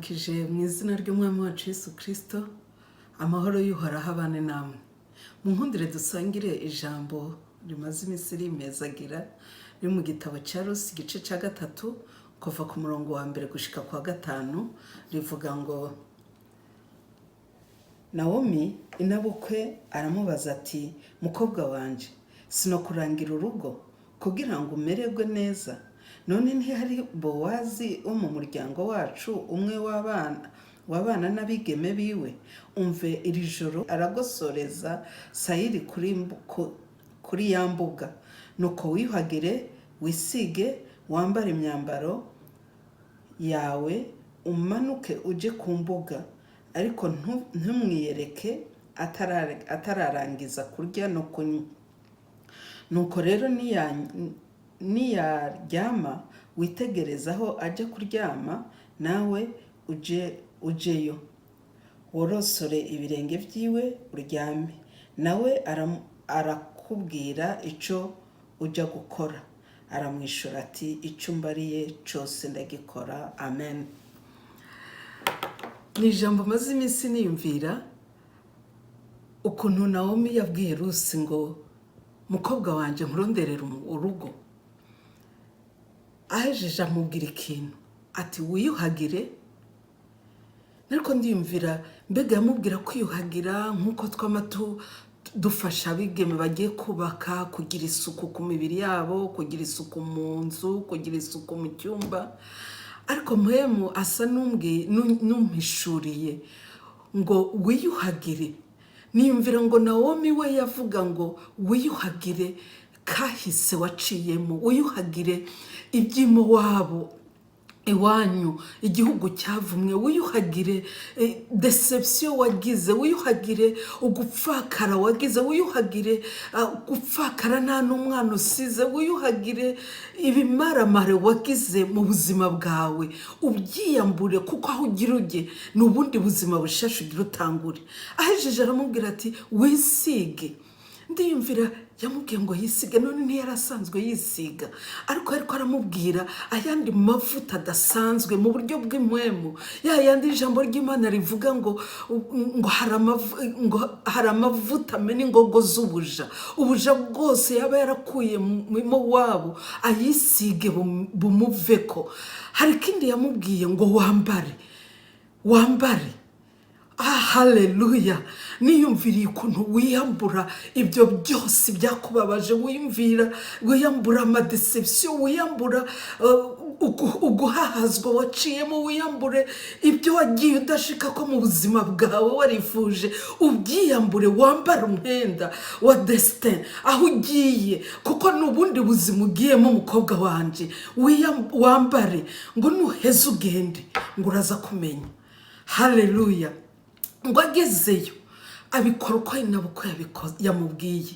ndabaramukije mu izina ry'umwami wacu Yesu Kristo, amahoro y'uhoraho abane namwe. Mu nkundire dusangire ijambo rimaze iminsi rimezagira riri mu gitabo cya Rusi igice cya 3 kuva ku murongo wa 1 gushika kwa 5, rivuga ngo Naomi inabukwe aramubaza ati, mukobwa wanje, sinokurangira urugo kugira ngo umererwe neza? None ntihari Bowazi wo mu muryango wacu umwe wabana n'abigeme biwe? Umve iri joro aragosoreza sayiri kuri ya mbuga, nuko wiyuhagire, wisige, wambare imyambaro yawe, umanuke uje ku mbuga, ariko ntumwiyereke atararangiza kurya no kunywa. Nuko rero niyaryama witegerezaho ajya kuryama, nawe ujeyo, worosore ibirenge byiwe uryame, nawe arakubwira icyo ujya gukora. Aramwishura ati, icyo umbariye cyose ndagikora. Amen. Ni ijambo maze iminsi niyumvira ukuntu Naomi yabwiye Rusi ngo, mukobwa wanje nkuronderera urugo. Ahejeje amubwira ikintu ati, wiyuhagire. Nariko ndiyumvira, mbega yamubwira kwiyuhagira nk'uko dufasha abigeme bagiye kubaka, kugira isuku ku mibiri yabo, kugira isuku mu nzu, kugira isuku mu cyumba. Ariko mpemu asa numpishuriye ngo wiyuhagire. Niyumvira ngo Naomi we yavuga ngo wiyuhagire kahise waciyemo, wiyuhagire ibyimo wabo iwanyu, igihugu cyavumwe, wiyuhagire deception wagize, wiyuhagire ugupfakara wagize, wiyuhagire gupfakara nta n'umwana usize, wiyuhagire ibimaramare wagize mu buzima bwawe, ubyiyambure, kuko aho ugira ujye n'ubundi buzima bushasha ugira utangure. Ahejeje aramubwira ati, wisige. Ndiyumvira yamubwiye ngo yisige, none ntiyarasanzwe yisiga, ariko aramubwira ayandi mavuta adasanzwe mu buryo bw'impwemu, yandi ijambo ry'Imana rivuga ngo hari amavuta amena ingogo z'ubuja, ubuja bwose yaba yarakuye mu wabo ayisige bumuveko. Hari ikindi yamubwiye ngo wambare. Haleluya. Niyumviriye ukuntu wiyambura ibyo byose byakubabaje, wiyambura amadeception, wiyambura uguhahazwa waciyemo, wiyambure ibyo wagiye udashika ko mu buzima bwawe warifuje, ubyiyambure, wambare umwenda wa destin aho ugiye, kuko n'ubundi buzima ugiyemo mukobwa wanje. Wambare ngo nuheze ugende, ngo uraza kumenya. Haleluya. Ngo agezeyo abikora uko inabukwe yamubwiye.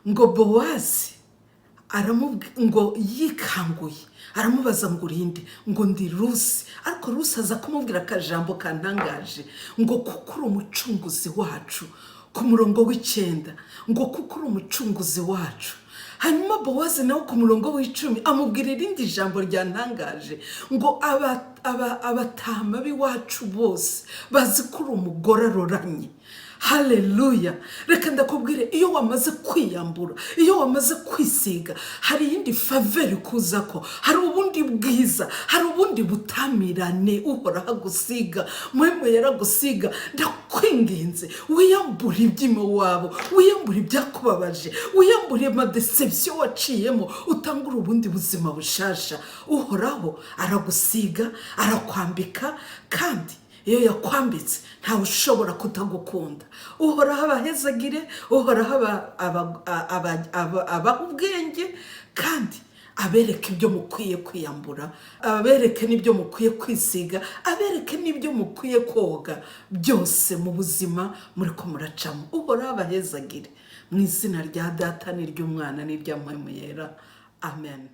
Ngo Bowazi ngo yikanguye aramubaza ngo urinde, ngo ndi Rusi. Ariko Rusi aza kumubwira akajambo kantangaje ngo, kuko uri umucunguzi wacu, ku murongo w'9, ngo kuko uri umucunguzi wacu. Hanyuma Bowazi nawe ku murongo w'10 amubwira irindi jambo ryantangaje ngo, abatama b'iwacu bose bazi ko uri umugore aroranye. Haleluya. Reka ndakubwire, iyo wamaze kwiyambura, iyo wamaze kwisiga, hari iyindi faveri kuzako, hari ubundi bwiza, hari ubundi butamirane uhoraho agusiga, mwemwe yaragusiga. Ndakwinginze wiyambure ibyimo wabo, wiyambure ibyakubabaje, wiyambure amadeception waciyemo, utangure ubundi buzima bushasha. Uhoraho aragusiga, arakwambika, kandi iyo yakwambitse ntawe ushobora kutagukunda. Uhoraho abahezagire, uhoraho abaha ubwenge, kandi abereke ibyo mukwiye kwiyambura, abereke n'ibyo mukwiye kwisiga, abereke n'ibyo mukwiye koga, byose mu buzima muri ko muracamo. Uhoraho abahezagire mu izina rya Data n'iryo Mwana n'irya Mpwemu Yera. Amen.